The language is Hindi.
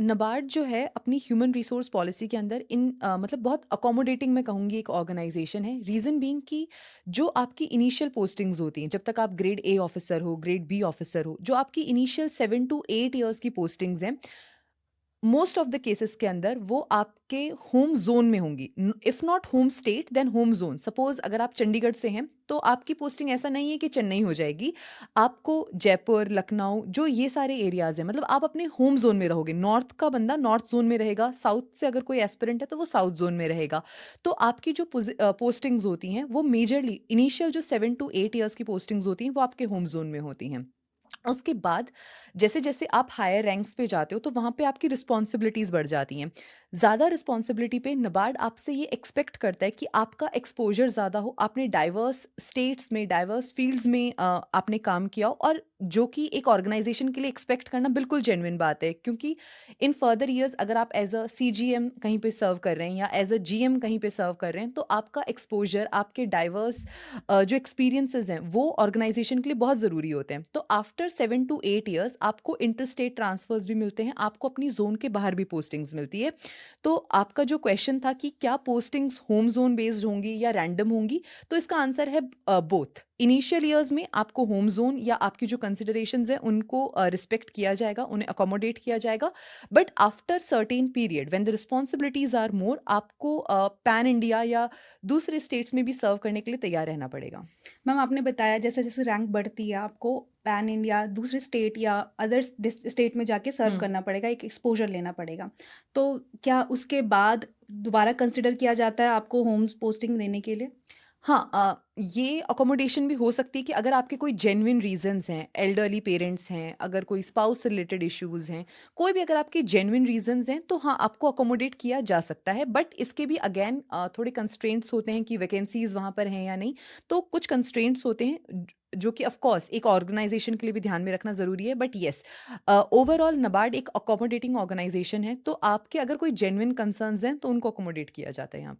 नबार्ड जो है अपनी ह्यूमन रिसोर्स पॉलिसी के अंदर मतलब बहुत अकोमोडेटिंग मैं कहूँगी एक ऑर्गेनाइजेशन है। रीज़न बीइंग कि जो आपकी इनिशियल पोस्टिंग्स होती हैं जब तक आप ग्रेड ए ऑफिसर हो, ग्रेड बी ऑफिसर हो, जो आपकी इनिशियल 7 to 8 ईयर्स की पोस्टिंग्स हैं, मोस्ट ऑफ द केसेस के अंदर वो आपके होम जोन में होंगी। If not home state then home zone. Suppose अगर आप चंडीगढ़ से हैं तो आपकी पोस्टिंग ऐसा नहीं है कि चेन्नई हो जाएगी। आपको जयपुर, लखनऊ, जो ये सारे एरियाज हैं, मतलब आप अपने होम जोन में रहोगे। नॉर्थ का बंदा नॉर्थ जोन में रहेगा, साउथ से अगर कोई एस्पिरेंट है तो वो साउथ जोन में रहेगा। तो आपकी जो पोस्टिंग्स होती हैं वो मेजरली इनिशियल जो 7 to 8 ईयर्स की पोस्टिंग्स होती हैं वो आपके होम जोन में होती हैं। उसके बाद जैसे-जैसे आप हायर रैंक्स पे जाते हो तो वहाँ पे आपकी रिस्पॉन्सिबिलिटीज़ बढ़ जाती हैं। ज़्यादा रिस्पॉन्सिबिलिटी पे नबार्ड आपसे ये एक्सपेक्ट करता है कि आपका एक्सपोज़र ज़्यादा हो, आपने डाइवर्स स्टेट्स में, डाइवर्स फ़ील्ड्स में आपने काम किया हो, और जो कि एक ऑर्गेनाइज़ेशन के लिए एक्सपेक्ट करना बिल्कुल जेन्युइन बात है। क्योंकि इन फर्दर ईयर्स अगर आप एज़ अ सीजीएम कहीं पे सर्व कर रहे हैं या एज़ अ जीएम कहीं पे सर्व कर रहे हैं, तो आपका एक्सपोज़र, आपके डाइवर्स जो एक्सपीरियंसेस हैं वो ऑर्गेनाइजेशन के लिए बहुत ज़रूरी होते हैं। तो आफ्टर 7 to 8 ईयर्स आपको इंटर स्टेट ट्रांसफर्स भी मिलते हैं, आपको अपनी जोन के बाहर भी पोस्टिंग्स मिलती है। तो आपका जो क्वेश्चन था कि क्या पोस्टिंग्स होम जोन बेस्ड होंगी या रैंडम होंगी, तो इसका आंसर है बोथ। इनिशियल ईयर्स में आपको होम जोन या आपकी जो कंसिडरेशंस हैं उनको रिस्पेक्ट किया जाएगा, उन्हें अकोमोडेट किया जाएगा। But after certain period when the responsibilities are more, आपको पैन इंडिया या दूसरे स्टेट्स में भी सर्व करने के लिए तैयार रहना पड़ेगा। मैम आपने बताया जैसे जैसे रैंक बढ़ती है आपको पैन इंडिया दूसरे स्टेट या अदर स्टेट में जाके सर्व हुँ। करना पड़ेगा, एक एक्सपोजर लेना पड़ेगा। तो क्या उसके बाद दोबारा कंसिडर किया जाता है आपको होम पोस्टिंग देने के लिए? हाँ, ये अकोमोडेशन भी हो सकती है कि अगर आपके कोई जेन्युइन रीज़न्स हैं, एल्डरली पेरेंट्स हैं, अगर कोई स्पाउस से रिलेटेड इश्यूज़ हैं, कोई भी अगर आपके जेन्युइन रीज़न्स हैं, तो हाँ, आपको अकोमोडेट किया जा सकता है। बट इसके भी अगेन थोड़े कंस्ट्रेंट्स होते हैं कि वैकेंसीज़ वहाँ पर हैं या नहीं। तो कुछ कंस्ट्रेंट्स होते हैं जो कि ऑफ कोर्स एक ऑर्गेनाइज़ेशन के लिए भी ध्यान में रखना ज़रूरी है। बट येस, ओवरऑल नबार्ड एक अकोमोडेटिंग ऑर्गेनाइज़ेशन है, तो आपके अगर कोई जेन्युइन कंसर्न्स हैं, तो उनको अकोमोडेट किया जाता है यहाँ पे।